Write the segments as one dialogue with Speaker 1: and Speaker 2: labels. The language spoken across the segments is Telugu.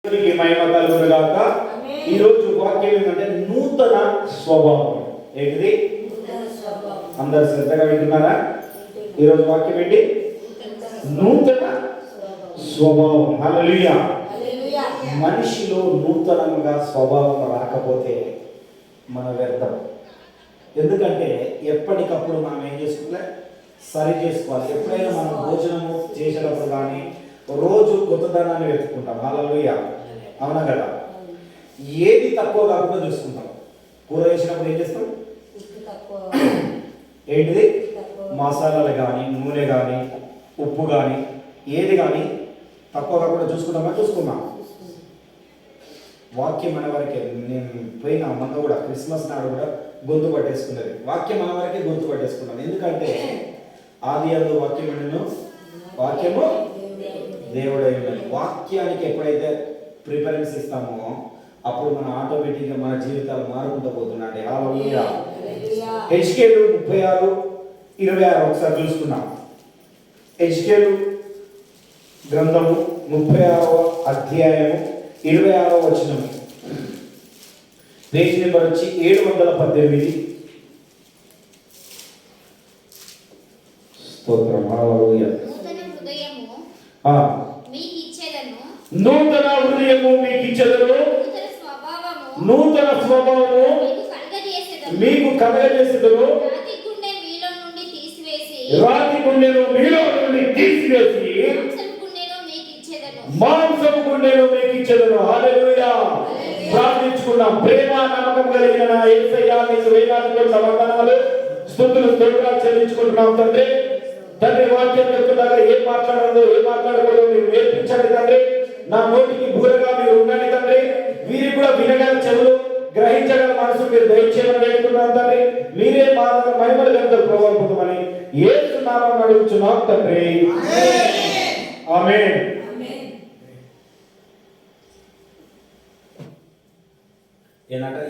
Speaker 1: మహిమ కలుగునుగాక. ఈ రోజు వాక్యం ఏంటంటే నూతన స్వభావం. ఏంటిది? అందరు శ్రద్ధగా వింటున్నారా? ఈరోజు వాక్యం ఏంటి? నూతన స్వభావం. హల్లెలూయా. మనిషిలో నూతనంగా స్వభావం రాకపోతే మన వ్యర్థం. ఎందుకంటే ఎప్పటికప్పుడు మనం ఏం చేసుకోవాలి? సరి చేసుకోవాలి. ఎప్పుడైనా మనం భోజనము చేసేటప్పుడు కానీ రోజు కొత్తదనాన్ని వెతుక్కుంటాం. హల్లెలూయా. అవునా కదా? ఏది తక్కువ కాకుండా చూసుకుంటాం. కూర వేసినప్పుడు ఏం చేస్తాం? ఏంటిది? మసాలాలు కానీ, నూనె కానీ, ఉప్పు కానీ, ఏది కానీ తక్కువ కాకుండా చూసుకున్నాం. వాక్యం అనే వరకే. నేను పోయిన మొన్న కూడా క్రిస్మస్ నాడు కూడా గొంతు పట్టేసుకున్నది. వాక్యం అనే వరకే గొంతు పట్టేసుకున్నాను. ఎందుకంటే ఆది అందు వాక్యము దేవుడై ఉన్నది. వాక్యానికి ఎప్పుడైతే ప్రిఫరెన్స్ ఇస్తామో అప్పుడు మన ఆటోమేటిక్గా మన జీవితాలు మారుకుంటూ పోతున్నాయి. హల్లెలూయా. హెజ్కేలు 36:26 ఒకసారి చూసుకున్నాం. హెజ్కేలు గ్రంథము 36వ అధ్యాయము 26వ వచనం. పేజ్ నెంబర్ వచ్చి 718. స్తోత్రం. హల్లెలూయా. నూతన హృదయము మీకు ఇచ్చెదను, నూతన స్వభావము మీకు కలగజేసెదను, రాతి గుండెను మీలో నుండి తీసివేసి మాంసము గుండెను మీకు ఇచ్చెదను. హల్లెలూయా. ప్రార్థించుకున్నాం. ప్రేమ నమ్మకం కలిగిన నా యేసయ్యా, నీకు వేలాది కోట్ల వందనాలు, స్తుతులు స్తోత్రాలు చెల్లించుకుంటున్నాం తండ్రి. తండ్రి వాక్యం చెప్తున్నాగా ఏం మాట్లాడకూడదు మీరు నేర్పించండి తండ్రి. నా నోటికి బూరగా మీరు ఉండండి తండ్రి. వీరికి కూడా వినగల చెవులు, గ్రహించగల మనసు మీరు దయచేయమని వేడుకున్నాను తండ్రి. మీరే మా మహిమలు గంటలు ప్రభావితమని యేసు నామమున అడుగుచున్నాం తండ్రి. ఆమేన్.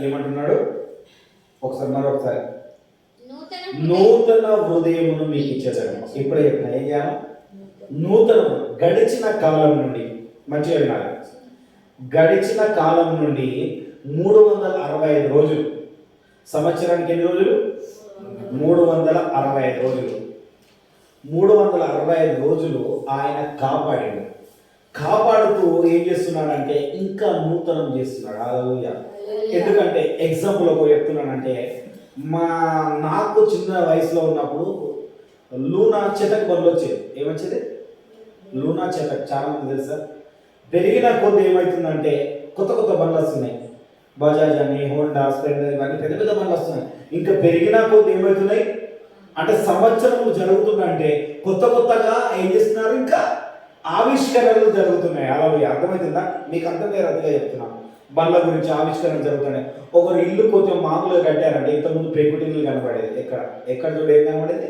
Speaker 1: ఏమంటున్నాడు? మరొకసారి నూతన హృదయమును మీకు ఇచ్చేసాడు. ఇప్పుడే చెప్పిన ఏం చేయాలి? నూతన గడిచిన కాలం నుండి మంచిగా వినాలి. గడిచిన కాలం నుండి 365 రోజులు, సంవత్సరానికి ఎన్ని రోజులు? 365 రోజులు. 365 రోజులు ఆయన కాపాడుతూ ఏం చేస్తున్నాడంటే ఇంకా నూతనం చేస్తున్నాడు. హల్లెలూయా. ఎందుకంటే ఎగ్జాంపుల్ ఒక చెప్తున్నానంటే, నాకు చిన్న వయసులో ఉన్నప్పుడు లూనా చెతక్ బండ్లు వచ్చేది. ఏమొచ్చేది? లూనా చెతక్. చాలా మంది తెలుసా? పెరిగిన కొద్ది ఏమవుతుందంటే కొత్త బండ్లు వస్తున్నాయి. బజాజ్ అని, హోండా, స్ప్లెండర్, ఇవన్నీ పెద్ద బండ్లు వస్తున్నాయి. ఇంకా పెరిగిన కొద్ది ఏమవుతున్నాయి అంటే సంవత్సరములు జరుగుతుందంటే కొత్తగా ఏం చేస్తున్నారు? ఇంకా ఆవిష్కరణలు జరుగుతున్నాయి. అలా అర్థమవుతుందా? మీకు అర్థమయ్యేట్టుగా చెప్తున్నాను. బండ్ల గురించి ఆవిష్కరణ జరుగుతున్నాయి. ఒకరు ఇల్లు కొంచెం మామూలుగా కట్టారంటే ఇంతకుముందు పెంకుటిల్లు కనబడేది. ఎక్కడ చూడు ఏం కనబడేది?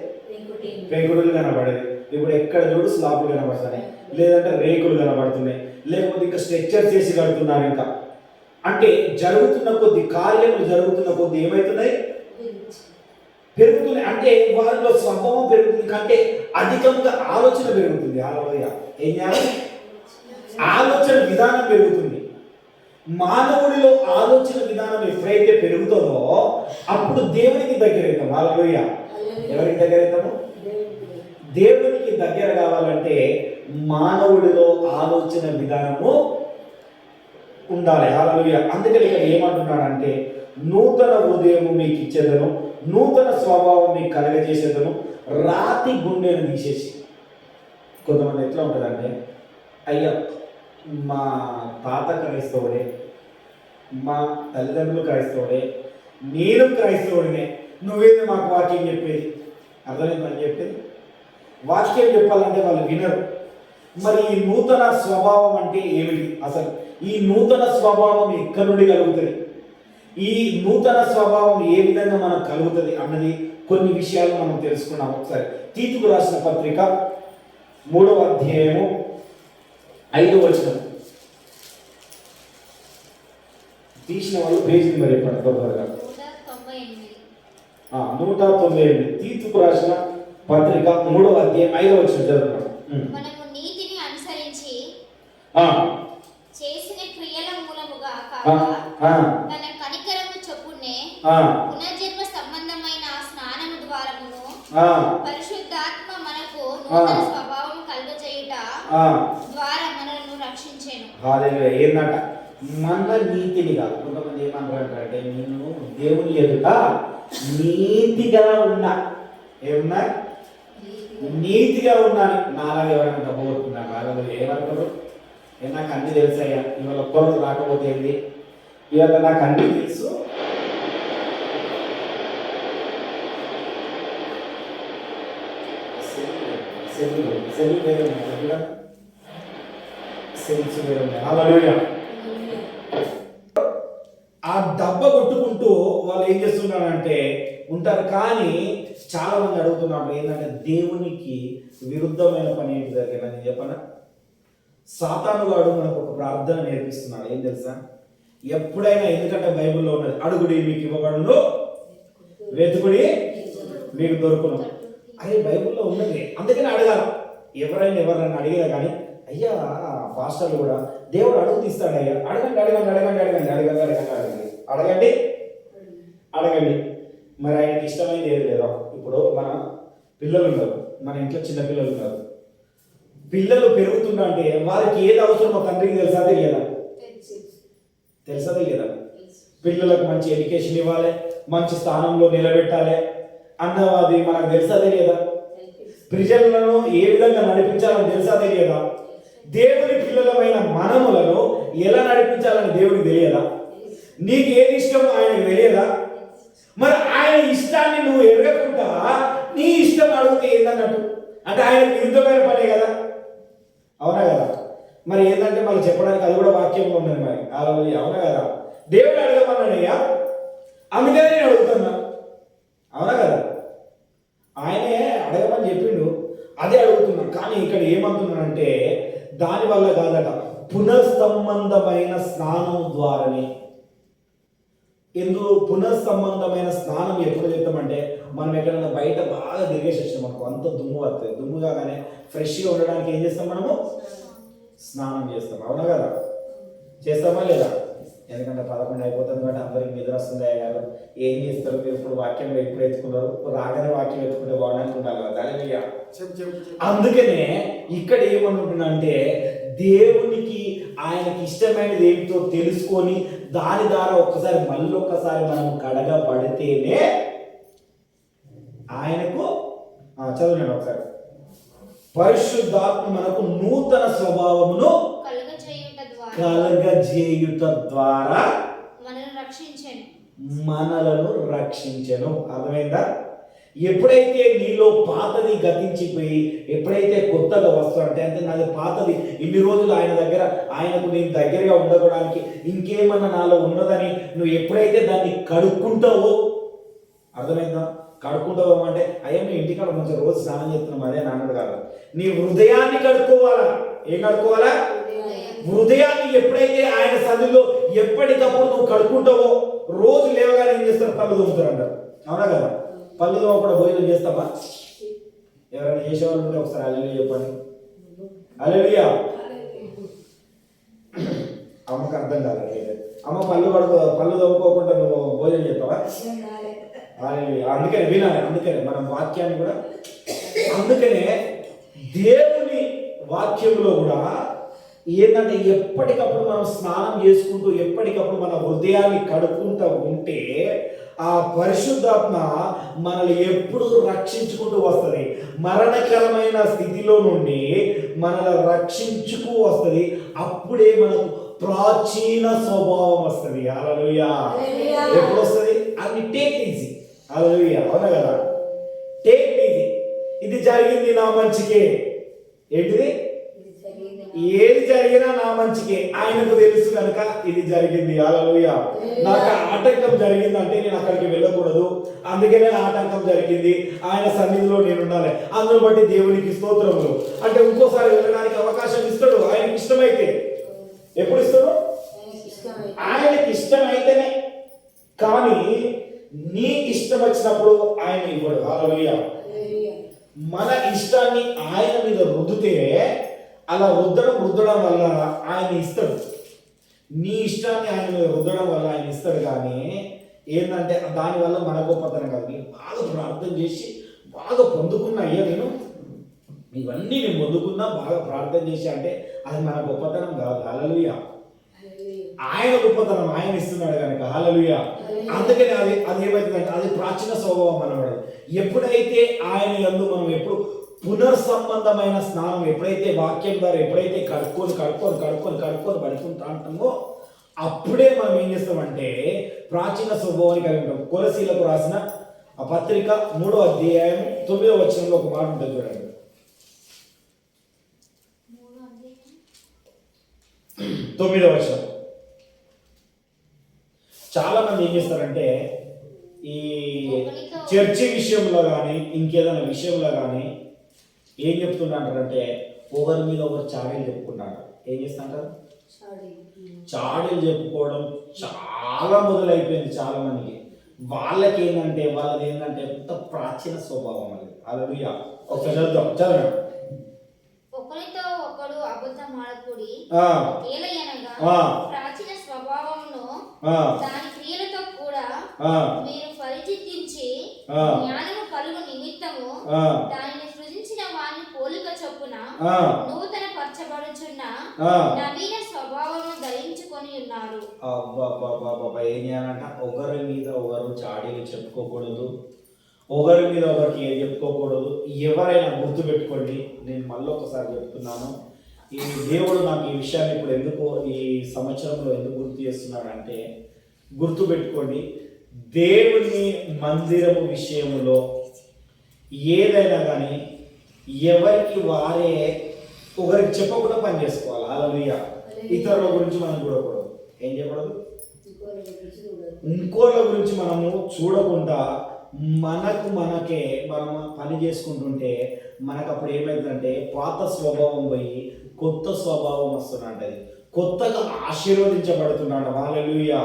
Speaker 1: పెంకుటిల్లు కనబడేది. ఇప్పుడు ఎక్కడ చూడు స్లాబ్లు కనబడుతున్నాయి, లేదంటే రేకులు కనబడుతున్నాయి, లేకపోతే ఇంకా స్ట్రక్చర్స్ చేసి కడుతున్నారు. ఇంకా అంటే కార్యములు జరుగుతున్న కొద్ది ఏమవుతున్నాయి? పెరుగుతున్నాయి. అంటే వారిలో స్వభావం పెరుగుతుంది కంటే అధికంగా ఆలోచన పెరుగుతుంది. ఏం చేయాలి? ఆలోచన విధానం పెరుగుతుంది. మానవుడిలో ఆలోచన విధానం ఎప్పుడైతే పెరుగుతుందో అప్పుడు దేవునికి దగ్గర అవుతాం. హల్లెలూయా. ఎవరికి దగ్గర అవుతాము? దేవునికి దగ్గర కావాలంటే మానవుడిలో ఆలోచన విధానము ఉండాలి. హల్లెలూయా. అందుకని ఇక్కడ ఏమంటున్నాడంటే నూతన హృదయము మీకు ఇచ్చేదను, నూతన స్వభావం మీకు కలగజేసేదను, రాతి గుండెను తీసేసి. కొంతమంది ఎట్లా ఉంటుందంటే, అయ్యా మా తాత క్రైస్తవుడే, మా తల్లిదండ్రులు క్రైస్తవుడే, నేను క్రైస్తవుడినే, నువ్వేంది మాకు వాక్యం చెప్పేది? అర్థమైందని చెప్పేది. వాక్యం చెప్పాలంటే వాళ్ళు వినరు. మరి ఈ నూతన స్వభావం అంటే ఏమిటి? అసలు ఈ నూతన స్వభావం ఎక్కడి నుండి కలుగుతుంది? ఈ నూతన స్వభావం ఏ విధంగా మనకు కలుగుతుంది అన్నది కొన్ని విషయాలు మనం తెలుసుకున్నాం. ఒకసారి తీతుకు రాసిన పత్రిక 3వ అధ్యాయము 5వ వచనం. తీసిన వాళ్ళు పేజీ నెంబర్ చెప్పండి త్వరగా. 198. తీతుకు రాసిన పత్రిక 3వ అధ్యాయం 5వ వచనం చదువుతాం.
Speaker 2: మనము నీతిని అనుసరించి చేసిన క్రియల మూలముగా
Speaker 1: ఆ,
Speaker 2: కాక
Speaker 1: ఆ,
Speaker 2: తన కనికరము చొప్పునే
Speaker 1: ఆ,
Speaker 2: పునర్జన్మ సంబంధమైన స్నానము ద్వారమును
Speaker 1: ఆ,
Speaker 2: పరిశుద్ధాత్మ మనకు నూతన స్వభావం కలుగజేయుట
Speaker 1: ఆ.
Speaker 2: ద్వారా మనలను రక్షించెను.
Speaker 1: హల్లెలూయా. ఏందంట? మన నీతినిగా, కొంతమంది ఏమంటారంటే నేను దేవుని ఎదుట నీతిగా ఉన్నా, ఏమున్నా? నీతిగా ఉన్నాను. నాలాగా ఎవరైనా తప్పబోతున్నారు, వాళ్ళు ఏమనుకోరు? నాకు అన్ని తెలుసయ్యా, ఇవాళ ఒక్కరోజు రాకపోతే ఏంది, ఇవాళ నాకు అన్ని తెలుసు, సెల్లు వేరే ఉన్నాయి, సెల్స్ వేరే ఉన్నాయి. హల్లెలూయా. ఆ దెబ్బ కొట్టుకుంటూ వాళ్ళు ఏం చేస్తున్నారంటే ఉంటారు. కానీ చాలా మంది అడుగుతున్నారు ఏంటంటే దేవునికి విరుద్ధమైన పని ఏంటి జరిగిందని చెప్పనా? సాతాను వాడు మనకు ఒక ప్రార్థన నేర్పిస్తున్నాడు. ఏం తెలుసా? ఎప్పుడైనా, ఎందుకంటే బైబిల్లో ఉన్నది, అడుగుడి మీకు ఇవ్వబడును, వెతుకుడి మీకు దొరుకును. అది బైబిల్లో ఉన్నది, అందుకని అడగాలి. ఎవరైనా అడిగినా కానీ అయ్యా పాస్టర్లు కూడా దేవుడు అడుగు తీస్తాడయ్యా, అడగండి అడగండి అడగండి అడగండి అడగండి అడగండి అడగండి అడగండి అడగండి. మరి ఆయనకి ఇష్టమైంది ఏది లేదా? ఇప్పుడు మన పిల్లలు ఉన్నారు, మన ఇంట్లో చిన్న పిల్లలు ఉన్నారు. పిల్లలు పెరుగుతున్నా అంటే వారికి ఏది అవసరమో తండ్రికి తెలుసా తెలియదా? తెలుసా తెలియదా? పిల్లలకు మంచి ఎడ్యుకేషన్ ఇవ్వాలి, మంచి స్థానంలో నిలబెట్టాలి అన్నది మనకు తెలుసా తెలియదా? ప్రజలను ఏ విధంగా నడిపించాలని తెలుసా తెలియదా? దేవుని పిల్లలమైన మనములను ఎలా నడిపించాలని దేవుడికి తెలియదా? నీకు ఏది ఇష్టమో ఆయనకు తెలియదా? మరి ఆయన ఇష్టాన్ని నువ్వు ఎరగకుండా నీ ఇష్టం అడిగితే ఏందన్నట్టు? అంటే ఆయన విరుద్ధమైన పనే కదా, అవునా కదా? మరి ఏంటంటే మళ్ళీ చెప్పడానికి అది కూడా వాక్యంలో ఉన్నది. మరి అలా అవునా కదా? దేవుడు అడగమన్నాడయ్యా, అందుకనే నేను అడుగుతున్నా, అవునా కదా? ఆయనే అడగమని చెప్పిండు, అదే అడుగుతున్నా. కానీ ఇక్కడ ఏమంటున్నానంటే దానివల్ల కాదట, పునఃసంబంధమైన స్నానం ద్వారానే. ఎందుకు పునఃసంబంధమైన స్నానం ఎప్పుడు చేస్తామంటే మనం ఎక్కడైనా బయట బాగా తిరిగేసి వచ్చినాం అనుకో, అంత దుమ్ము వస్తుంది. దుమ్ము కాగానే ఫ్రెష్గా ఉండడానికి ఏం చేస్తాం? మనము స్నానం చేస్తాం, అవునా కదా? చేస్తామా లేదా? ఎందుకంటే 11 అయిపోతుంది కాబట్టి అందరికి నిద్ర వస్తుంది. అయ్యారు ఏం చేస్తారు మీరు? ఇప్పుడు వాక్యం ఎప్పుడు ఎత్తుకున్నారు? రాగానే వాక్యం ఎత్తుకుంటే బాగుండని ఉండాలి కదా. అందుకనే ఇక్కడ ఏమనుకుంటున్నా అంటే దేవునికి ఆయనకి ఇష్టమైనది ఏమిటో తెలుసుకొని దాని ద్వారా ఒక్కసారి మళ్ళొక్కసారి మనం కడగబడితేనే ఆయనకు చదువునండి ఒకసారి, పరిశుద్ధాత్మ మనకు నూతన స్వభావమును కలగజేయుట ద్వారా మనలను రక్షించెను. అర్థమైందా? ఎప్పుడైతే నీలో పాతది గతించిపోయి ఎప్పుడైతే కొత్తగా వస్తుంటే, అంటే నాది పాతది, ఇన్ని రోజులు ఆయన దగ్గర ఆయనకు నేను దగ్గరగా ఉండడానికి ఇంకేమన్నా నాలో ఉన్నదని నువ్వు ఎప్పుడైతే దాన్ని కడుక్కుంటావో, అర్థమైందా? కడుక్కుంటావు అంటే అయ్యా మీ ఇంటికాడ మంచి రోజు స్నానం చేస్తున్నాం అదే నాన్నడు కాదు, నీ హృదయాన్ని కడుక్కోవాలా. ఏం కడుక్కోవాలా? హృదయాన్ని. ఎప్పుడైతే ఆయన సన్నిధిలో ఎప్పటికప్పుడు నువ్వు కడుక్కుంటావో, రోజు లేవగానే ఏం చేస్తారు? పళ్ళు తోముతారు అంటారు, అవునా కదా? పళ్ళు తోమకుండా భోజనం చేస్తామా? ఎవరైనా చేసేవాళ్ళు ఉంటే ఒకసారి హల్లెలూయా చెప్పండి. హల్లెలూయా. అమ్మకు అర్థం కాలేదు. అమ్మ పళ్ళు తోముకోకుండా నువ్వు భోజనం చేస్తావా? అందుకనే వినాలి. అందుకనే మనం వాక్యాన్ని కూడా, అందుకనే దేవుని వాక్యంలో కూడా ఏంటంటే ఎప్పటికప్పుడు మనం స్నానం చేసుకుంటూ ఎప్పటికప్పుడు మన హృదయాన్ని కడుక్కుంటూ ఉంటే ఆ పరిశుద్ధాత్మ మనల్ని ఎప్పుడు రక్షించుకుంటూ వస్తుంది. మరణకరమైన స్థితిలో నుండి మనల్ని రక్షించుకు వస్తుంది. అప్పుడే మనకు ప్రాచీన స్వభావం వస్తుంది. హల్లెలూయా. ఎప్పుడు వస్తుంది? అది టేక్ ఈజీ. హల్లెలూయా, అవునా కదా? Take easy. ఇది జరిగింది నా మంచికే. ఏంటిది? ఏది జరిగినా నా మంచికే. ఆయనకు తెలుసు కనుక ఇది జరిగింది. హల్లెలూయా. నాకు ఆటంకం జరిగిందంటే నేను అక్కడికి వెళ్ళకూడదు, అందుకనే ఆటంకం జరిగింది. ఆయన సన్నిధిలో నేను ఉండాలి. అందును బట్టి దేవునికి స్తోత్రములు. అంటే ఇంకోసారి వెళ్ళడానికి అవకాశం ఇస్తాడు ఆయనకి ఇష్టమైతే. ఎప్పుడు ఇస్తాడు? ఆయనకి ఇష్టమైతేనే. కానీ నీ ఇష్టం వచ్చినప్పుడు ఆయన ఇవ్వడు. హల్లెలూయా. మన ఇష్టాన్ని ఆయన మీద రుద్దితే అలా రుద్దడం వల్ల ఆయన ఇస్తాడు. నీ ఇష్టాన్ని ఆయన మీద రుద్దడం వల్ల ఆయన ఇస్తాడు. కానీ ఏంటంటే దానివల్ల మన గొప్పతనం కాదు. నేను బాగా ప్రార్థన చేసి బాగా పొందుకున్నా, అయ్యా నేను ఇవన్నీ నేను పొందుకున్నా బాగా ప్రార్థన చేసి అంటే అది మన గొప్పతనం కాదు. హల్లెలూయా. ఆయన గొప్పతనం ఆయన ఇస్తున్నాడు కనుక హల్లెలూయా. అందుకని అది ఏమవుతుందంటే అది ప్రాచీన స్వభావం అన్నమాట. ఎప్పుడైతే ఆయన యందు మనం ఎప్పుడు పునర్సంబంధమైన స్నానం ఎప్పుడైతే వాక్యం ద్వారా ఎప్పుడైతే కడుక్కొని పడుకుంటా అంటామో అప్పుడే మనం ఏం చేస్తామంటే ప్రాచీన స్వభావాన్ని కలిగి ఉంటాం. కొలసీలకు రాసిన ఆ పత్రిక 3వ అధ్యాయం 9వ వచనంలో ఒక మాట ఉంటుంది చూడండి. 9వ వచనం. చాలా మంది ఏం చేస్తారంటే ఈ చర్చి విషయంలో కానీ ఇంకేదైనా విషయంలో కానీ ఏం చెప్తుంటారంటే ఒకరి మీద ఒకరు చాడీలు చెప్పుకుంటారు. ఏం చేస్తుంటారు? చాడీలు చెప్పుకోవడం చాలా మొదలైపోయింది చాలా మందికి. వాళ్ళకి ఏంటంటే వాళ్ళది ఏంటంటే ఎంత ప్రాచీన స్వభావం అది. హల్లెలూయా. ఒకసారి చదవండి.
Speaker 2: ఒకరితో ఒకడు అబద్ధం ఆడకూడి ప్రాచీన స్వభావమును దాని క్రియలతో కూడా మీరు పరిచితించి జ్ఞానము కలుగు నిమిత్తము దానిని సృజించిన వాని పోలిక చొప్పున నూతన పరచబడుచున్న నవీన స్వభావము ధరించుకొని ఉన్నారు.
Speaker 1: ఏం చేయాలంట? ఒకరి మీద ఒకరు చాడీలు చెప్పుకోకూడదు, ఒకరి మీద ఒకరికి ఏం చెప్పుకోకూడదు. ఎవరైనా గుర్తు పెట్టుకోండి, నేను మళ్ళీ ఒకసారి చెప్తున్నాను. ఈ దేవుడు నాకు ఈ విషయాన్ని ఇప్పుడు ఎందుకు ఈ సంవత్సరంలో ఎందుకు గుర్తు చేస్తున్నాడంటే గుర్తు పెట్టుకోండి, దేవుని మందిరము విషయంలో ఏదైనా కానీ ఎవరికి వారే ఒకరికి చెప్పకుండా పని చేసుకోవాలి. హల్లెలూయా. ఇతరుల గురించి మనం చూడకూడదు. ఏం చేయకూడదు? ఇంకోళ్ళ గురించి మనము చూడకుండా మనకే మనం పని చేసుకుంటుంటే మనకు అప్పుడు ఏమైందంటే పాత స్వభావం పోయి కొత్త స్వభావం వస్తున్నట్టు, కొత్తగా ఆశీర్వదించబడుతున్నాడు. హల్లెలూయా.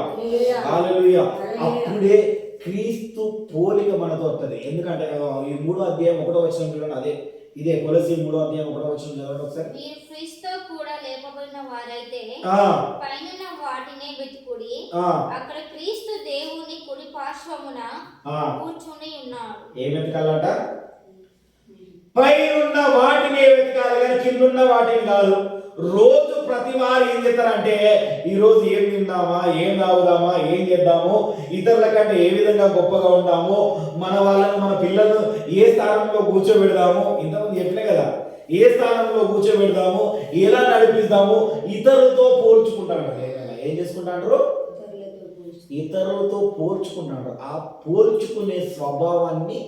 Speaker 1: హల్లెలూయా. అప్పుడే క్రీస్తు పోలిక మనతో వస్తుంది. ఎందుకంటే ఈ 3వ అధ్యాయం 1వ వచనం చూడండి. అదే ఇదే కొలసీ 3వ అధ్యాయం 1వ వచనం చదవండి ఒకసారి.
Speaker 2: మీరు క్రీస్తుతో కూడా లేపబడిన వారైతే పైన వాటినే వెతుకుడి, అక్కడ క్రీస్తు దేవుని కుడి పార్శ్వమున కూర్చుని ఉన్నాడు.
Speaker 1: ఏం వెతకాలంట? పైన వాటిని వెతకాలి కానీ కిందున్న వాటిని కాదు. రోజు ప్రతి వారు ఏం చేస్తారంటే ఈరోజు ఏం తిందామా, ఏం తాగుదామా, ఏం చేద్దాము, ఇతరుల కంటే ఏ విధంగా గొప్పగా ఉంటాము, మన వాళ్ళను మన పిల్లలను ఏ స్థానంలో కూర్చోబెడదాము, ఇంతకుముందు చెప్పినా కదా, ఏ స్థానంలో కూర్చోబెడదాము, ఎలా నడిపిస్తాము, ఇతరులతో పోల్చుకుంటాడు. ఏం చేసుకుంటాడు? ఇతరులతో పోల్చుకుంటాడు. ఆ పోల్చుకునే స్వభావాన్ని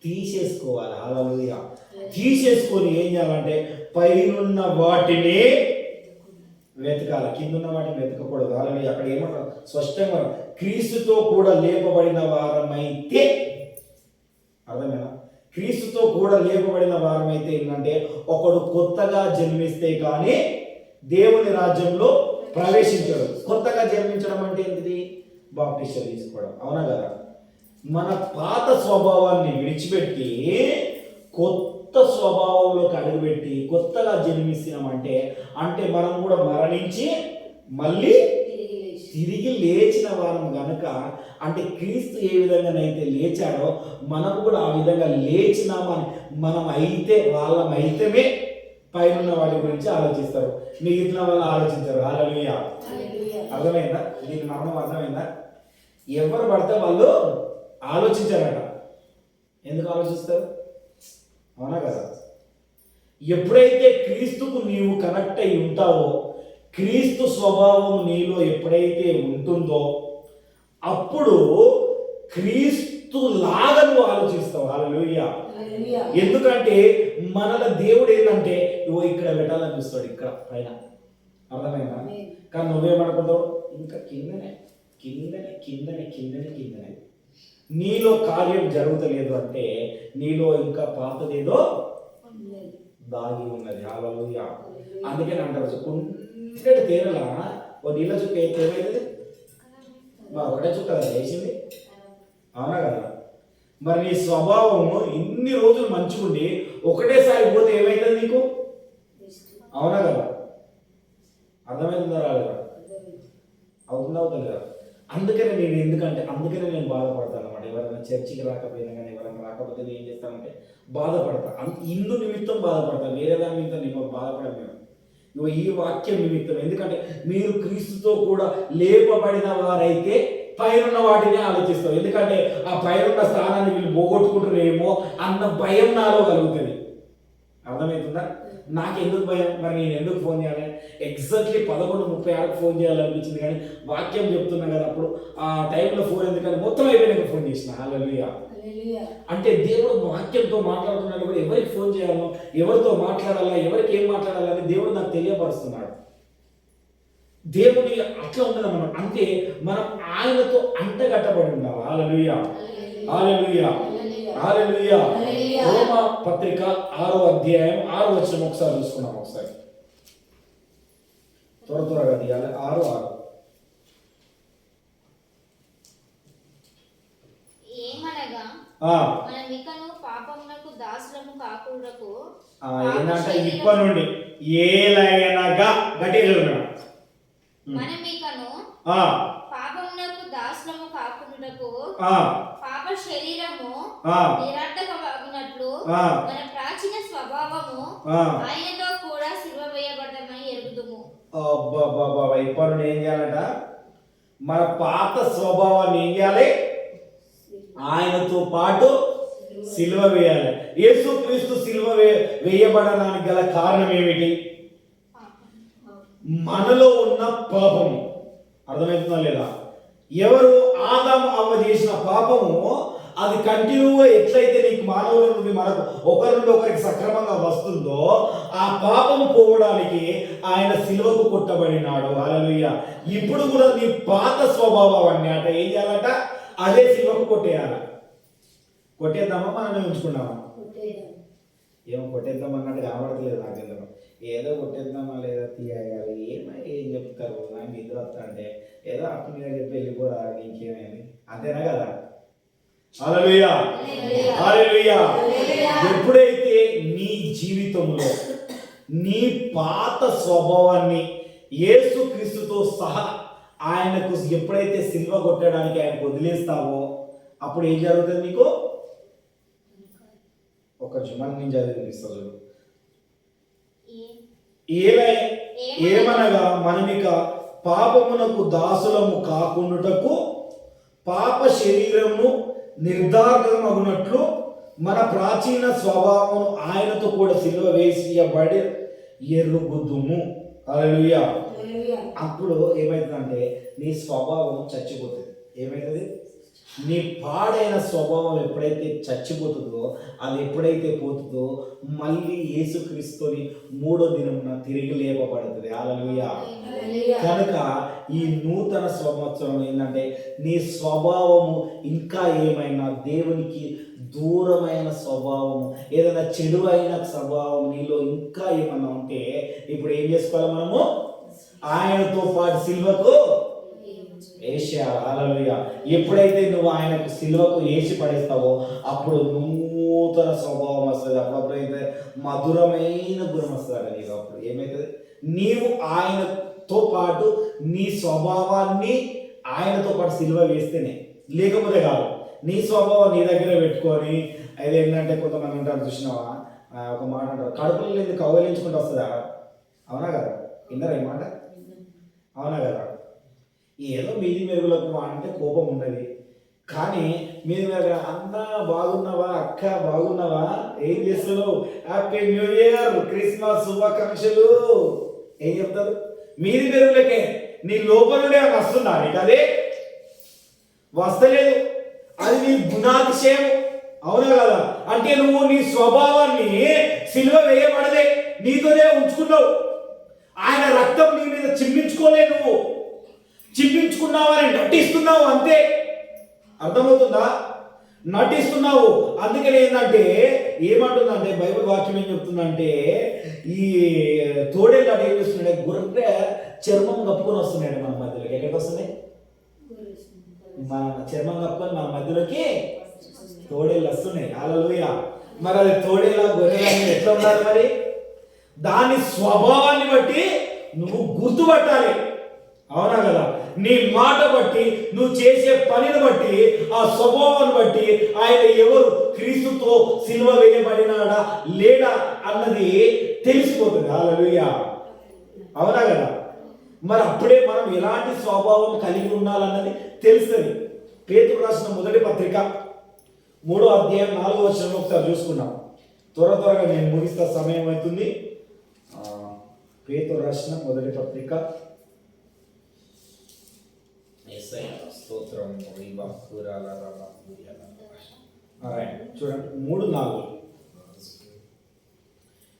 Speaker 1: తీసేసుకోవాలి. హల్లెలూయా. తీసేసుకొని ఏం చేయాలంటే పైనున్న వాటిని వెతకాలి, కిందున్న వాటిని వెతకకూడదు. హల్లెలూయా. అక్కడ ఏమంటారు? స్పష్టంగా క్రీస్తుతో కూడా లేపబడిన వారమైతే, అర్థమేనా? క్రీస్తుతో కూడా లేపబడిన వారమైతే ఏంటంటే ఒకడు కొత్తగా జన్మిస్తే కానీ దేవుని రాజ్యంలో ప్రవేశించడు. కొత్తగా జన్మించడం అంటే ఏంటిది? బాప్టిజం తీసుకోవడం. అవునా కదా? మన పాత స్వభావాన్ని విడిచిపెట్టి కొత్త స్వభావంలోకి అడుగుపెట్టి కొత్తగా జన్మిస్తున్నామంటే అంటే మనం కూడా మరణించి మళ్ళీ తిరిగి లేచిన వారం గనుక, అంటే క్రీస్తు ఏ విధంగానైతే లేచాడో మనం కూడా ఆ విధంగా లేచినామని మనం అయితే వాళ్ళం అయితేనే పైన వాటి గురించి ఆలోచిస్తారు, మిగిలిన వాళ్ళు ఆలోచించారు. హల్లెలూయా. అర్థమైందా? దీని మర్మం అర్థమైందా? ఎవరు పడితే వాళ్ళు ఆలోచించారట. ఎందుకు ఆలోచిస్తారు? అవునా కదా? ఎప్పుడైతే క్రీస్తుకు నీవు కనెక్ట్ అయి ఉంటావో, క్రీస్తు స్వభావం నీలో ఎప్పుడైతే ఉంటుందో అప్పుడు క్రీస్తు లాగా నువ్వు ఆలోచిస్తావు. హల్లెలూయా. ఎందుకంటే మనల దేవుడు ఏంటంటే నువ్వు ఇక్కడ పెట్టాలని చూస్తాడు, ఇక్కడ పైన. అర్థమైందా? కానీ నువ్వేమనుకుంటావు? ఇంకా కిందనే కిందనే కిందనే కిందనే కిందనే. నీలో కార్యం జరుగుతలేదు అంటే నీలో ఇంకా పాతదేదో దాగి ఉన్నది. హల్లెలూయా. అందుకని అంటారు కుండెడు తేనెలా ఓ నీళ్ళ చుక్క అయితే ఏమైతుంది? ఒకటే చుక్క కదా వేసింది. అవునా కదా? మరి నీ స్వభావము ఇన్ని రోజులు మంచిగుండి ఒకటేసారి పోతే ఏమైతుంది నీకు? అవునా కదా? అర్థమవుతుందా? రాలేదా? అవుతుందా? అందుకనే నేను బాధపడతాను అన్నమాట. ఎవరైనా చర్చికి రాకపోయినా కానీ, ఎవరైనా రాకపోతే నేను ఏం చేస్తానంటే బాధపడతాను. ఇందు నిమిత్తం బాధపడతాను, వేరే దాని నిమిత్తం నేను బాధపడను. నువ్వు ఈ వాక్యం నిమిత్తం, ఎందుకంటే మీరు క్రీస్తుతో కూడా లేపబడిన వారైతే పైనున్న వాటినే ఆలోచిస్తాం. ఎందుకంటే ఆ పైనున్న స్థానాన్ని వీళ్ళు పోగొట్టుకుంటారేమో అన్న భయం నాలో కలుగుతుంది. అర్థమవుతుందా? నాకు ఎందుకు భయం? మరి నేను ఎందుకు ఫోన్ చేయాలి? ఎగ్జాక్ట్లీ 11:36 ఫోన్ చేయాలనిపించింది, కానీ వాక్యం చెప్తున్నా కదా, అప్పుడు ఆ టైంలో ఫోన్ ఎందుకని మొత్తం అయిపోయినాక ఫోన్ చేసిన. హల్లెలూయా. అంటే దేవుడు వాక్యంతో మాట్లాడుతున్నాడు కూడా, ఎవరికి ఫోన్ చేయాలో, ఎవరితో మాట్లాడాలా, ఎవరికి ఏం మాట్లాడాలని దేవుడు నాకు తెలియపరుస్తున్నాడు. దేవుని అట్లా ఉండదన్నమాట. అంటే మనం ఆయనతో అంటగట్టబడి ఉండాలి. హల్లెలూయా, హల్లెలూయా, హల్లెలూయా. రోమా పత్రిక 6వ అధ్యాయం 6వ వచనం ఒకసారి చూసుకున్నాం. ఒకసారి త్వరగా తీయాలి. 6:6.
Speaker 2: ఏమనగా మనమికను పాపమునకు దాసులము కాకుండాకు,
Speaker 1: ఏంటంటే ఇప్పటి నుండి ఏలయనగా గట్టిగా
Speaker 2: మనమికను పాపమునకు దాసులము కాకుండాకు, పాప శరీరము నిరర్ధకమగునట్లు మన ప్రాచీన స్వభావము ఆయనతో కూడా సిలువ వేయబడ్డమని ఎరుగుదుము.
Speaker 1: ఇప్పటి నుండి ఏం చేయాలంట? మన పాత స్వభావాన్ని ఏం చేయాలి? ఆయనతో పాటు సిలువ వేయాలి. యేసుక్రీస్తు సిలువ వేయబడడానికి గల కారణం ఏమిటి? మనలో ఉన్న పాపము. అర్థమవుతుందా లేదా? ఎవరు ఆదాము అవ్వ చేసిన పాపము, అది కంటిన్యూగా ఎట్లయితే నీకు మానవుల నుండి మనకు ఒకరి నుండి ఒకరికి సక్రమంగా వస్తుందో, ఆ పాపము పోవడానికి ఆయన సిలువకు కొట్టబడినాడు. హల్లెలూయా. ఇప్పుడు కూడా నీ పాత స్వభావాన్ని అట ఏం చేయాలట? అదే సిలువకు కొట్టేయాలి. కొట్టేద్దామా, మనం ఉంచుకున్నామా? ఏమో కొట్టేద్దాం అన్నట్టు కనబడతలేదు నాకు. ఎందుకు ఏదో కొట్టేద్దామా లేదా తీయాలి, ఏం చెప్తారు? నాకు నిద్ర వస్తా అంటే ఏదో అప్పుడు మీద చెప్పి వెళ్ళిపోరా, నీకేమైంది, అంతేనా కదా? హల్లెలూయా, హల్లెలూయా. ఎప్పుడైతే నీ జీవితంలో నీ పాత స్వభావాన్ని యేసుక్రీస్తుతో సహా ఆయనకు ఎప్పుడైతే సిలువ కొట్టడానికి ఆయనకు వదిలేస్తావో, అప్పుడు ఏం జరుగుతుంది నీకు? ఒక జుమన్ నేను చదివిస్తా చూడు. ఏమనగా మనమిక పాపమునకు దాసులము కాకుండాటకు, పాప శరీరమును నిర్ధారకమగునట్లు మన ప్రాచీన స్వభావము ఆయనతో కూడా సిలువ వేసియబడి ఎరుగుదుము. హల్లెలూయా. అప్పుడు ఏమవుతుందంటే నీ స్వభావం చచ్చిపోతుంది. ఏమవుతుంది? నీ పాడైన స్వభావం ఎప్పుడైతే చచ్చిపోతుందో, అది ఎప్పుడైతే పోతుందో, మళ్ళీ యేసుక్రీస్తుని 3వ దినమున తిరిగి లేపబడుతుంది. హల్లెలూయా. కనుక ఈ నూతన సంవత్సరం ఏంటంటే, నీ స్వభావము ఇంకా ఏమైనా దేవునికి దూరమైన స్వభావము, ఏదైనా చెడు అయిన స్వభావం నీలో ఇంకా ఏమన్నా ఉంటే, ఇప్పుడు ఏం చేసుకోవాలి? మనము ఆయనతో పాటు సిలువకు వేసేయాలి. హల్లెలూయా. ఎప్పుడైతే నువ్వు ఆయనకు సిలువకు వేసి పడేస్తావో, అప్పుడు నూతన స్వభావం వస్తుంది. అప్పుడైతే మధురమైన గుణం వస్తుంది నీకు. అప్పుడు ఏమవుతుంది? నీవు ఆయనతో పాటు నీ స్వభావాన్ని ఆయనతో పాటు సిలువ వేస్తేనే, లేకపోతే కాదు. నీ స్వభావం నీ దగ్గర పెట్టుకొని, అది ఏంటంటే కొంతమంది ఉంటారు, చూసినావా? ఒక మాట అంటారు, కడుపులో లేదు కౌగిలించుకుంటూ వస్తుందా? అవునా కదా? విన్నారా ఈ మాట? అవునా కదా? ఏదో మీది మెరుగులకు అంటే కోపం ఉన్నది, కానీ మీరు అన్న బాగున్నావా, అక్క బాగున్నావా, ఏం చేస్తున్నావు, హ్యాపీ న్యూ ఇయర్, క్రిస్మస్ శుభాకాంక్షలు ఏం చెప్తారు? మీది మెరుగులకే. నీ లోపల నుండి వస్తుందా నీకు? అదే వస్తలేదు. అది నీ గుణాతిశయం. అవునా కదా? అంటే నువ్వు నీ స్వభావాన్ని సిలువ వేయబడలే, నీతోనే ఉంచుకున్నావు. ఆయన రక్తం నీ మీద చింపించుకోలే, నువ్వు చింపించుకున్నావని నటిస్తున్నావు అంతే. అర్థమవుతుందా? నటిస్తున్నావు. అందుకని ఏంటంటే, ఏమంటుందంటే బైబిల్ వాక్యం ఏం చెప్తుందంటే, ఈ తోడేళ్ళు అటు ఏం చేస్తున్నాడు? గొర్రె చర్మం కప్పుకొని వస్తున్నాడు మన మధ్యలోకి. ఎక్కడికి వస్తున్నాయి? మన చర్మం కప్పుకొని మన మధ్యలోకి తోడేళ్ళు వస్తున్నాయి. హల్లెలూయా. మరి అది తోడేలా గొర్రెలా ఎట్లా ఉండాలి? మరి దాని స్వభావాన్ని బట్టి నువ్వు గుర్తుపట్టాలి. అవునా కదా? నీ మాట బట్టి, నువ్వు చేసే పనిని బట్టి, ఆ స్వభావాన్ని బట్టి ఆయన ఎవరు క్రీస్తుతో సిలువ వేయబడినాడా లేడా అన్నది తెలిసిపోతుంది. హల్లెలూయా. అవునా కదా? మరి అప్పుడే మనం ఎలాంటి స్వభావం కలిగి ఉండాలన్నది తెలుస్తుంది. పేతురు రాసిన మొదటి పత్రిక 3వ అధ్యాయం 4వ వచనం ఒకసారి చూసుకున్నాం. త్వరగా నేను ముగిస్తా, సమయం అవుతుంది. పేతురు రాసిన మొదటి పత్రిక చూడండి 3:4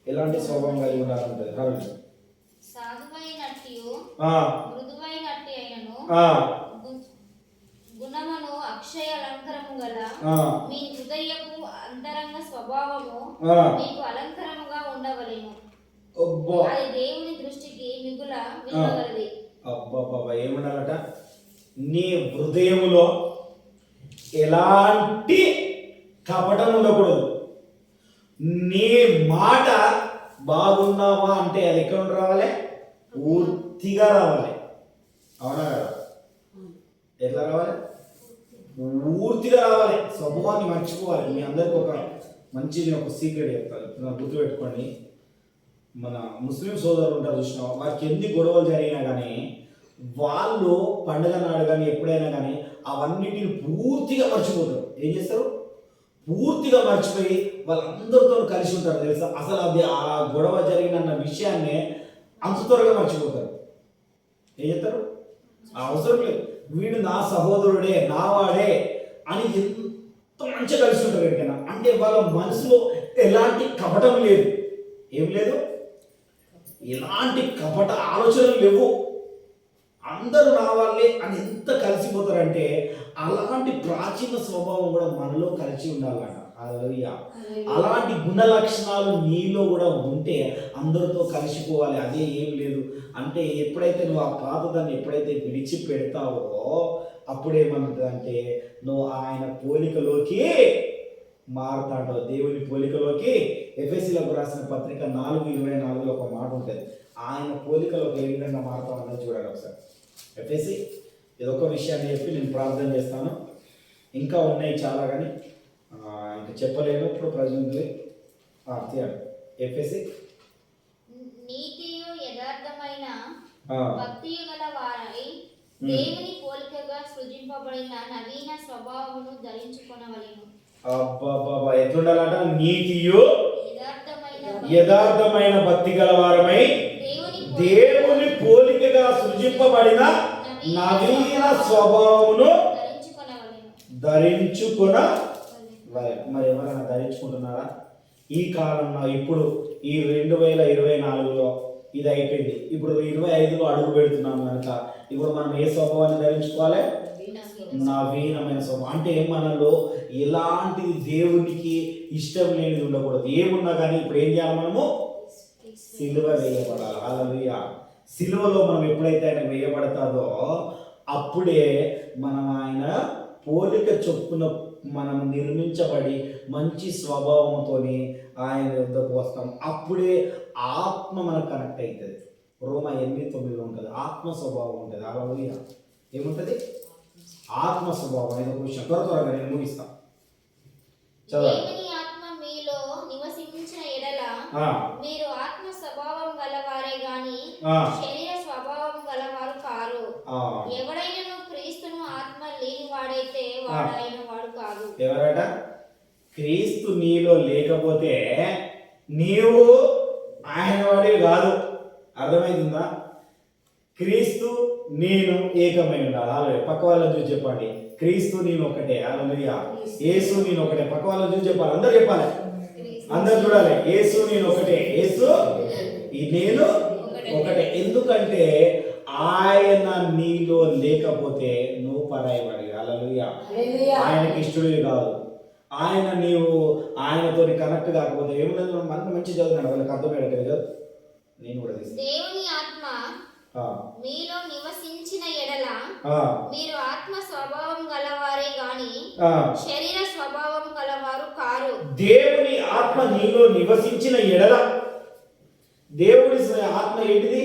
Speaker 1: ఎలాంటి స్వభావం కలిగి ఉండాలంటే
Speaker 2: సాధువైనట్టు మృదువైనట్టు అయినను గుణమును అక్షయ అలంకరము గల మీ హృదయపు అంతరంగ స్వభావము మీకు అలంకరముగా ఉండవలెను. అది దేవుని దృష్టికి మిగుల విలువగలది.
Speaker 1: అబ్బబ్బబ్బా, ఏమన్నారట? నీ హృదయములో ఎలాంటి కపటం ఉండకూడదు. నీ మాట బాగున్నావా అంటే అది ఎక్కడ రావాలి? పూర్తిగా రావాలి. అవునా కదా? ఎట్లా రావాలి? పూర్తిగా రావాలి. స్వభావాన్ని మర్చిపోవాలి. మీ అందరికి ఒక సీక్రెట్ చెప్తాను, నా గుర్తుపెట్టుకోండి. మన ముస్లిం సోదరులు ఉంటారు చూసినా, వారికి ఎన్ని గొడవలు జరిగినా కానీ వాళ్ళు పండుగ నాడు కానీ ఎప్పుడైనా కానీ అవన్నిటిని పూర్తిగా మర్చిపోతారు. ఏం చేస్తారు? పూర్తిగా మర్చిపోయి వాళ్ళందరితో కలిసి ఉంటారు. తెలుసా? అసలు అది ఆ గొడవ జరిగిన విషయాన్నే అంత త్వరగా మర్చిపోతారు. ఏం చేస్తారు? అవసరం లేదు, వీడు నా సహోదరుడే, నా వాడే అని ఎంత మంచిగా కలిసి ఉంటారు ఎక్కడైనా. అంటే వాళ్ళ మనసులో ఎలాంటి కపటం లేదు. ఏం లేదు? ఎలాంటి కపట ఆలోచనలు లేవు. అందరూ నా వాళ్ళే అని ఎంత కలిసిపోతారంటే అలాంటి ప్రాచీన స్వభావం కూడా మనలో కలిసి ఉండాలట. హల్లెలూయా. అలాంటి గుణ లక్షణాలు నీలో కూడా ఉంటే అందరితో కలిసిపోవాలి. అదే ఏం లేదు అంటే ఎప్పుడైతే నువ్వు ఆ పాతదాన్ని ఎప్పుడైతే విడిచిపెడతావో అప్పుడేమంటుందంటే నువ్వు ఆయన పోలికలోకి మారుతాడో, దేవుని పోలికలోకి. ఎఫెసీలకు రాసిన పత్రిక 4:24 ఒక మాట ఉంటుంది. ఆయన పోలికలోకి ఏ విధంగా మారుతామన్నది చూడండి ఒకసారి. ఎఫెసీ ఇదొక విషయాన్ని చెప్పి నేను ప్రార్థన చేస్తాను. ఇంకా ఉన్నాయి చాలా, కానీ ఇంకా చెప్పలేను ఇప్పుడు ప్రజెంట్. ఎఫెసీ
Speaker 2: నీతియు యథార్థమైన భక్తియు గల వారై దేవుని పోలికగా సృజింపబడిన నవీన స్వభావమును ధరించుకొనవలెను.
Speaker 1: అబ్బబ్బబ్బా, ఎట్లుండాలట? నీతియు యథార్థమైన భక్తి గల వారమై దేవుని పోలికగా సృజింపబడిన నవీన స్వభావమును ధరించుకొనవలెను. మరి ఎవరైనా ధరించుకుంటున్నారా? ఈ కాలంలో ఇప్పుడు ఈ 2024లో ఇది అయిపోయింది. ఇప్పుడు 25లో అడుగు పెడుతున్నాం కనుక ఇప్పుడు మనం ఏ స్వభావాన్ని ధరించుకోవాలి? నవీనమైన స్వభావం. అంటే మనలో ఎలాంటిది దేవునికి ఇష్టం లేనిది ఉండకూడదు. ఏమున్నా కానీ ఇప్పుడు ఏం చేయాలి? మనము సిలువ వేయబడాలి. హల్లెలూయా. సిలువలో మనం ఎప్పుడైతే ఆయన వేయబడతాదో అప్పుడే మనం ఆయన పోలిక చొప్పున మనం నిర్మించబడి మంచి స్వభావంతో ఆయన వద్దకు వస్తాం. అప్పుడే ఆత్మ మనకు కనెక్ట్ అవుతుంది. రోమా 8:9 ఉంటుంది. ఆత్మ స్వభావం ఉంటుంది. హల్లెలూయా. ఏముంటుంది? ఆత్మ స్వభావం. ఇది ఒక విషయం. త్వరగా నేను ముగిస్తాను.
Speaker 2: దేవుని ఆత్మ మీలో నివసించిన ఎడల మీరు ఆత్మ స్వభావం గలవారే గాని శరీర స్వభావం గలవారు కారు. ఎవడైనా క్రీస్తును ఆత్మ లేని వాడైతే వాడైన వాడు కాదు.
Speaker 1: ఎవరట? క్రీస్తు నీలో లేకపోతే నీవు ఆయన వాడివి కాదు. అర్థమైందా? క్రీస్తు నేను ఏకమై ఉండాలి. అలాగే పక్క వాళ్ళని చూసి చెప్పండి, క్రీస్తు నేను ఒకటే. హల్లెలూయా. యేసు నేను ఒకటే. పక్క వాళ్ళని చూసి చెప్పాలి, అందరు చెప్పాలి, అందరు చూడాలి. యేసు నేను ఒకటే, యేసు నేను ఒకటే. ఎందుకంటే ఆయన నీలో లేకపోతే నువ్వు పరాయివాడి. హల్లెలూయా. ఆయనకి ఇష్టడివి కాదు. నీవు ఆయనతో కనెక్ట్ కాకపోతే ఏముండదు. మనం మంచి చదువుతున్నాడు, వాళ్ళకి అర్థమయ్యేటట్టు నేను కూడా
Speaker 2: దేవుని ఆత్మ మీలో నివసించిన ఎడల మీరు ఆత్మ స్వభావం గలవారే గాని శరీర స్వభావం గలవారు కారు.
Speaker 1: దేవుని ఆత్మ నీలో నివసించిన ఎడల, దేవుడి ఆత్మ ఏంటిది?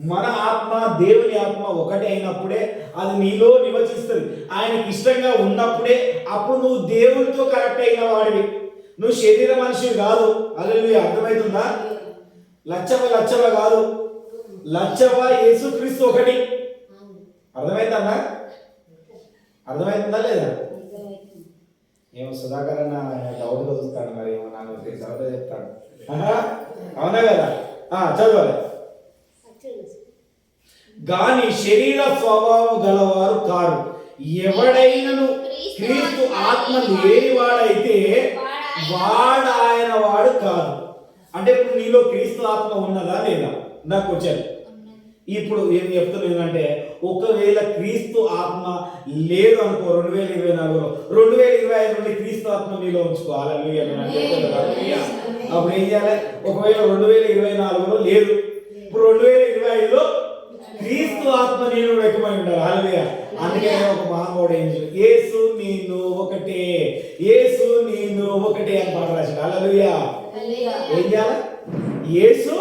Speaker 1: మన ఆత్మ దేవుని ఆత్మ ఒకటే అయినప్పుడే అది నీలో నివసిస్తుంది. ఆయనకి ఇష్టంగా ఉన్నప్పుడే అప్పుడు నువ్వు దేవుడితో కరెక్ట్ అయిన వాడివి. నువ్వు శరీర మనిషివి కాదు. హల్లెలూయా. అర్థమవుతుందా? లచ్చవ కాదు. లచ్చవ యేసుక్రీస్తు ఒకటి. అర్థమవుతుందా? అర్థమవుతుందా లేదా? ఏమో సుధాకర్ అన్న డౌట్గా చూస్తాడు, మరి ఏమో నాకు డౌట్ చెప్తాడు. అవునా కదా? చదవాలి. గాని శరీర స్వభావం గలవారు కారు, ఎవడైనను క్రీస్తు ఆత్మ లేనివాడైతే వాడు ఆయన వాడు కాదు. అంటే ఇప్పుడు నీలో క్రీస్తు ఆత్మ ఉన్నదా లేదా నాకు వచ్చాను. ఇప్పుడు ఏం చెప్తున్నాను ఏంటంటే, ఒకవేళ క్రీస్తు ఆత్మ లేదు అనుకో 2024లో 2025 నుండి క్రీస్తు ఆత్మ నీలో ఉంచుకోవాలి. అప్పుడు ఏం చేయాలి? ఒకవేళ 2024లో లేదు, ఇప్పుడు 2025లో క్రీస్తు ఆత్మ నేను ఎక్కువై ఉండాలి. హల్లెలూయా. అందుకే ఒక మహానుభావుడు ఏం చేయాలి? యేసు నేను ఒకటే, యేసు నేను ఒకటే అని పాట రాశాడు. హల్లెలూయా. ఏం చేయాలి? యేసు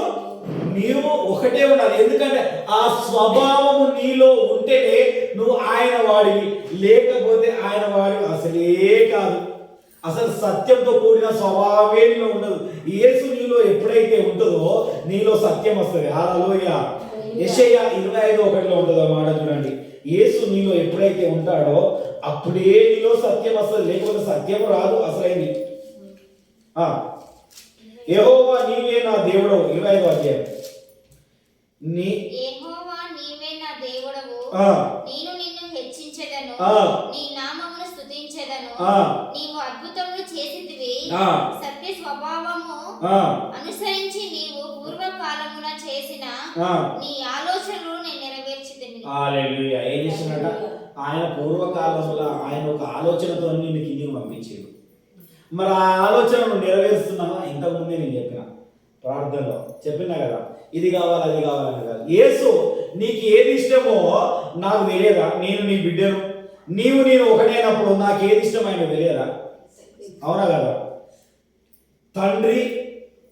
Speaker 1: నీవు ఒకటే ఉండాలి. ఎందుకంటే ఆ స్వభావము నీలో ఉంటేనే నువ్వు ఆయన వాడివి, లేకపోతే ఆయన వాడివి అసలే కాదు. అసలు సత్యంతో కూడిన స్వభావమే నీలో ఉండదు. యేసు నీలో ఎప్పుడైతే ఉంటుందో నీలో సత్యం వస్తుంది. హల్లెలూయా. యెషయా 25:1 ఉంటుంది మాట, చూడండి. యేసు నీలో ఎప్పుడైతే ఉంటాడో అప్పుడే నీలో సత్యం వస్తుంది, లేకపోతే సత్యం రాదు అసలైంది. యెహోవా నీవే నా దేవుడు 25వ అధ్యాయం.
Speaker 2: యెహోవా నీవే నా దేవుడవు, నేను నిన్ను హెచ్చించెదను, నీ నామమును స్తుతించెదను. నీవు అద్భుతములు చేసితివి, సత్య స్వభావము అనుసరించి నీవు పూర్వకాలమున చేసిన నీ ఆలోచనలు నేను నెరవేర్చితిని.
Speaker 1: హల్లెలూయా. ఏం చేస్తున్నట? ఆయన పూర్వకాలంలో ఆయన ఒక ఆలోచనతో నిన్ను కిందికి పంపించాడు. మరి ఆ ఆలోచనను నెరవేరుస్తున్నావా? ఇంతకుముందే నేను చెప్పిన ప్రార్థనలో చెప్పినా కదా, ఇది కావాలి అది కావాలని కాదు. యేసు నీకు ఏది ఇష్టమో నాకు తెలియదా? నేను నీ బిడ్డను, నీవు నేను ఒకటైనప్పుడు నాకు ఏది ఇష్టమైన తెలియదా? అవునా కదా? తండ్రి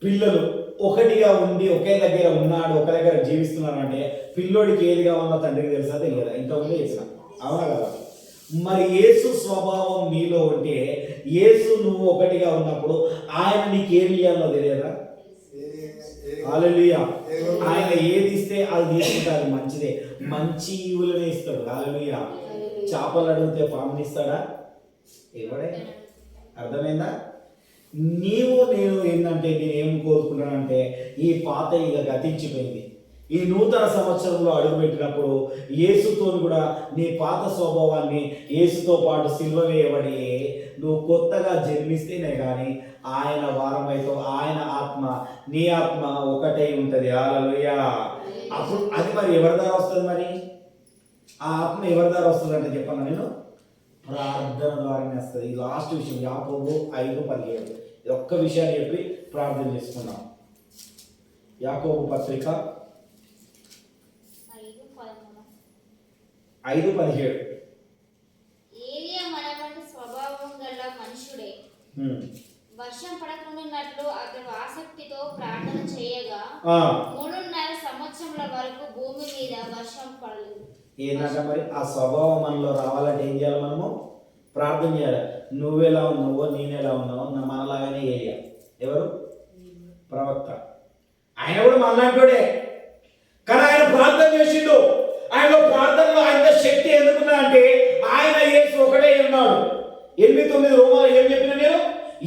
Speaker 1: పిల్లలు ఒకటిగా ఉండి ఒకే దగ్గర ఉన్నాడు, ఒక దగ్గర జీవిస్తున్నాడు అంటే పిల్లోడికి ఏది కావాలో తండ్రికి తెలుసా తెలియదా? ఇంతకుముందే చెప్పిన. అవునా కదా? మరి యేసు స్వభావం నీలో ఉంటే, యేసు నువ్వు ఒకటిగా ఉన్నప్పుడు ఆయన నీకు ఏమి ఇవ్వాలో తెలియదా? హల్లెలూయా. ఆయన ఏది ఇస్తే అది తీసుకుంటారు, మంచిదే. మంచి ఈవులనే ఇస్తాడు. హల్లెలూయా. చేపలు అడిగితే పాముని ఇస్తాడా? ఎవడే? అర్థమైందా? నీవు నేను ఏంటంటే, నేనేం కోరుకున్నానంటే, ఈ పాత ఇక గతించిపోయింది. ఈ నూతన సంవత్సరంలో అడుగుపెట్టినప్పుడు యేసుతో కూడా నీ పాత స్వభావాన్ని యేసుతో పాటు సిలువ వేయబడి నువ్వు కొత్తగా జన్మిస్తేనే కానీ ఆయన వారమైతో ఆయన ఆత్మ నీ ఆత్మ ఒకటై ఉంటుంది. హల్లెలూయా. అప్పుడు అది మరి ఎవరి ద్వారా వస్తుంది? మరి ఆ ఆత్మ ఎవరి ద్వారా వస్తుంది అంటే చెప్పాను నేను, ప్రార్థన ద్వారానే వస్తుంది. లాస్ట్ విషయం యాకోబు 5:17. ఒక్క విషయాన్ని చెప్పి ప్రార్థన చేసుకున్నాం. యాకోబు పత్రిక 5:17.
Speaker 2: ఏలియా మనవంటి స్వభావం గల మనుషుడే. వర్షం పడకుండానట్లు అతడు ఆసక్తితో ప్రార్థన చేయగా 3.5 సంవత్సరముల వరకు భూమి మీద వర్షం పడలేదు.
Speaker 1: ఏంటంటే మరి ఆ స్వభావం మనలో రావాలంటే ఏం చేయాలి? మనము ప్రార్థన చేయాలి. నువ్వెలా ఉన్నావో నేనెలా ఉన్నావో మనలాగానే ఏలియా. ఎవరు? ప్రవక్త. ఆయన కూడా మనలాంటోడే, కానీ ఆయన ప్రార్థన చేసిండు. ఆయనలో ప్రార్థనలో ఆయన శక్తి ఎందుకున్నా అంటే ఆయన యేసు ఒకటే ఉన్నాడు. 8:9 రోమాలో ఏం చెప్పినా నేను?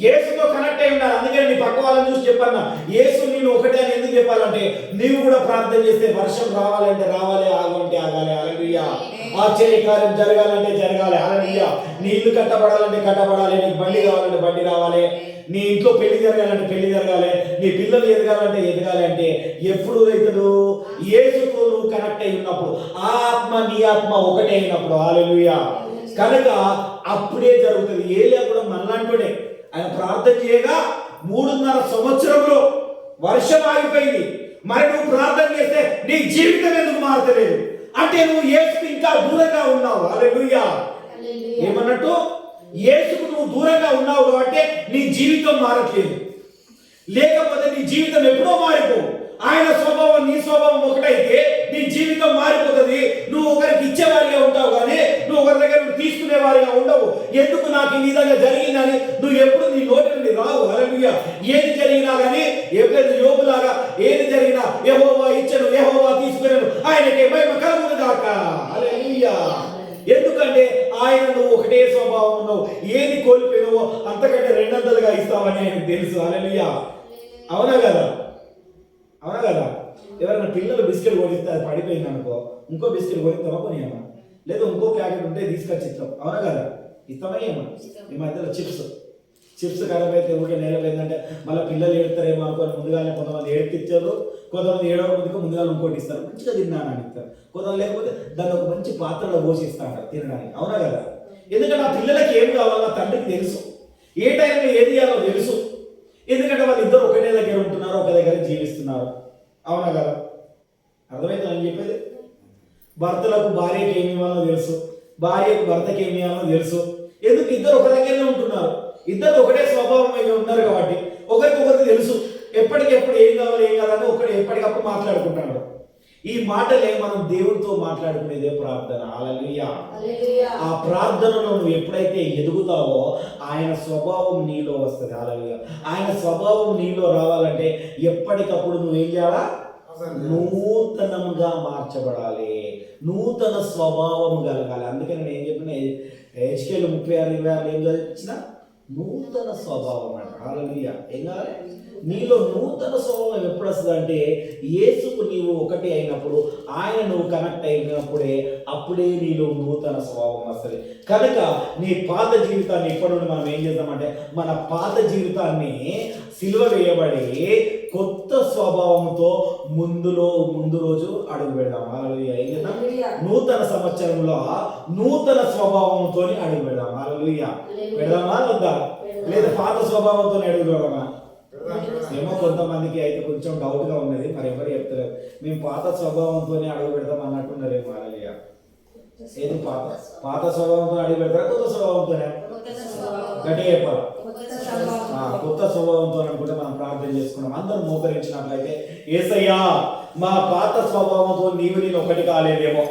Speaker 1: యేసుతో కనెక్ట్ అయి ఉండాలి. అందుకే నీ పక్క వాళ్ళని చూసి చెప్పన్నా, యేసు నేను ఒకటే అని ఎందుకు చెప్పాలంటే, నీవు కూడా ప్రార్థన చేస్తే వర్షం రావాలంటే రావాలి, ఆగాలంటే ఆగాలి. హల్లెలూయా. ఆశ్చర్యకార్యం జరగాలంటే జరగాలి. హల్లెలూయా. నీ ఇల్లు కట్టబడాలంటే కట్టబడాలి, నీకు బండి కావాలంటే బండి రావాలి, నీ ఇంట్లో పెళ్లి జరగాలంటే పెళ్లి జరగాలి, నీ పిల్లలు ఎదగాలంటే ఎదగాలి. అంటే ఎప్పుడు రైతుడు? యేసుతో నువ్వు కనెక్ట్ అయి ఉన్నప్పుడు, ఆ ఆత్మ నీ ఆత్మ ఒకటే అయినప్పుడు. హల్లెలూయా. కనుక అప్పుడే జరుగుతుంది. ఏలియా కూడా మనలాంటోడే. ఆయన ప్రార్థన చేయగా 3.5 సంవత్సరంలో వర్షం ఆగిపోయింది. మరి నువ్వు ప్రార్థన చేస్తే నీ జీవితం ఎందుకు మారతలేదు? అంటే నువ్వు యేసుకు ఇంకా దూరంగా ఉన్నావు. హల్లెలూయా. ఏమన్నట్టు? యేసుకు నువ్వు దూరంగా ఉన్నావు కాబట్టి నీ జీవితం మారట్లేదు. లేకపోతే నీ జీవితం ఎప్పుడో మారిపో. ఆయన స్వభావం నీ స్వభావం ఒకటైతే నీ జీవితం మారిపోతుంది. నువ్వు ఒకరికి ఇచ్చేవారిగా ఉంటావు కానీ నువ్వు ఒకరి దగ్గర నువ్వు తీసుకునేవారిగా ఉండవు. ఎందుకు నాకు ఈ విధంగా జరిగిందని నువ్వు ఎప్పుడు నీ నోటి నుండి రావు. హల్లెలూయా. ఏది జరిగినా కానీ ఎప్పుడైతే యోబులాగా ఏది జరిగినా యెహోవా ఇచ్చెను, యెహోవా తీసుకునేను, ఆయనకే మహిమ కలుగును గాక. హల్లెలూయా. ఎందుకంటే ఆయన నువ్వు ఒకటే స్వభావం ఉన్నావు. ఏది కోల్పోయినావో అంతకంటే రెండంతలుగా ఇస్తావని ఆయనకు తెలుసు. హల్లెలూయా. అవునా కదా? అవునా కదా? ఎవరైనా పిల్లలు బిస్కెట్ కొనిస్తే అది పడిపోయింది అనుకో, ఇంకో బిస్కెట్ కొనిస్తామా కొనియమా? లేదా ఇంకో ప్యాకెట్ ఉంటే తీసుకొచ్చి ఇస్తాం. అవునా కదా? ఇస్తామా ఏమా? ఈ మధ్యలో చిప్స్ ఖరాబ్ అయితే ఊరికే నేల ఏంటంటే మళ్ళీ పిల్లలు ఏడుతారేమో అనుకోని ముందుగానే కొంతమంది ఏడిపిచ్చారు, కొంతమంది ఏడవ ముందుగా ఇంకోటి ఇస్తారు, మంచిగా తిన్నానని ఇస్తారు. కొంతమంది లేకపోతే దాన్ని ఒక మంచి పాత్రలో పోషిస్తారు తినడానికి. అవునా కదా? ఎందుకంటే ఆ పిల్లలకి ఏం కావాలో తండ్రికి తెలుసు, ఏ టైంలో ఏది ఇవ్వాలో తెలుసు. ఎందుకంటే వాళ్ళు ఇద్దరు ఒకటే దగ్గర ఉంటున్నారు, ఒక దగ్గర జీవిస్తున్నారు. అవునా కదా? అర్థమైందని చెప్పేది. భర్తలకు భార్యకి ఏమి ఇవ్వాలో తెలుసు, భార్యకు భర్తకి ఏమి ఇవ్వాలో తెలుసు. ఎందుకు? ఇద్దరు ఒక దగ్గరనే ఉంటున్నారు, ఇద్దరు ఒకటే స్వభావం మీద ఉన్నారు కాబట్టి ఒకరికొకరికి తెలుసు. ఎప్పటికెప్పుడు ఏం కావాలి ఏం కాదని ఒకటి ఎప్పటికప్పుడు మాట్లాడుకుంటాడు. ఈ మాటలే మనం దేవుడితో మాట్లాడుకునేదే ప్రార్థన. హల్లెలూయా. ఆ ప్రార్థనలో నువ్వు ఎప్పుడైతే ఎదుగుతావో ఆయన స్వభావం నీలో వస్తుంది. హల్లెలూయా. ఆయన స్వభావం నీలో రావాలంటే ఎప్పటికప్పుడు నువ్వేం చేయాలా? నూతనంగా మార్చబడాలి, నూతన స్వభావం కలగాలి. అందుకని నేను ఏం చెప్పిన హెచ్కేలు 36:26 ఏం చదివించిన? నూతన స్వభావం అంట. హల్లెలూయా. ఏం కావాలి? నీలో నూతన స్వభావం ఎప్పుడు వస్తుంది అంటే యేసుకు నీవు ఒకటి అయినప్పుడు, ఆయన నువ్వు కనెక్ట్ అయినప్పుడే అప్పుడే నీలో నూతన స్వభావం వస్తుంది. కనుక నీ పాత జీవితాన్ని ఇప్పటి నుండి మనం ఏం చేద్దామంటే మన పాత జీవితాన్ని సిలువ వేయబడి కొత్త స్వభావంతో ముందు రోజు అడుగు పెడదాం. హల్లెలూయా. ఏం చేద్దాం? నూతన సంవత్సరంలో నూతన స్వభావంతో అడుగు పెడదాం. హల్లెలూయా. పెడదామా వద్దా? లేదా పాత స్వభావంతో అడుగు పెడదామా? ఏమో కొంతమందికి అయితే కొంచెం డౌట్గా ఉన్నది, మరి ఎవరు చెప్తలేరు. మేము పాత స్వభావంతోనే అడుగు పెడతాం అన్నట్టున్నారు. ఏమో హల్లెలూయా. ఏది పాత స్వభావంతో అడుగు పెడతారా కొత్త స్వభావంతోనే? గట్టిగా చెప్పాలి. కొత్త స్వభావంతో అనుకుంటే మనం ప్రార్థన చేసుకున్నాం. అందరూ మోకరించినట్లయితే యేసయ్యా మా పాత స్వభావంతో నీవు నేను ఒకటి కాలేదేమో,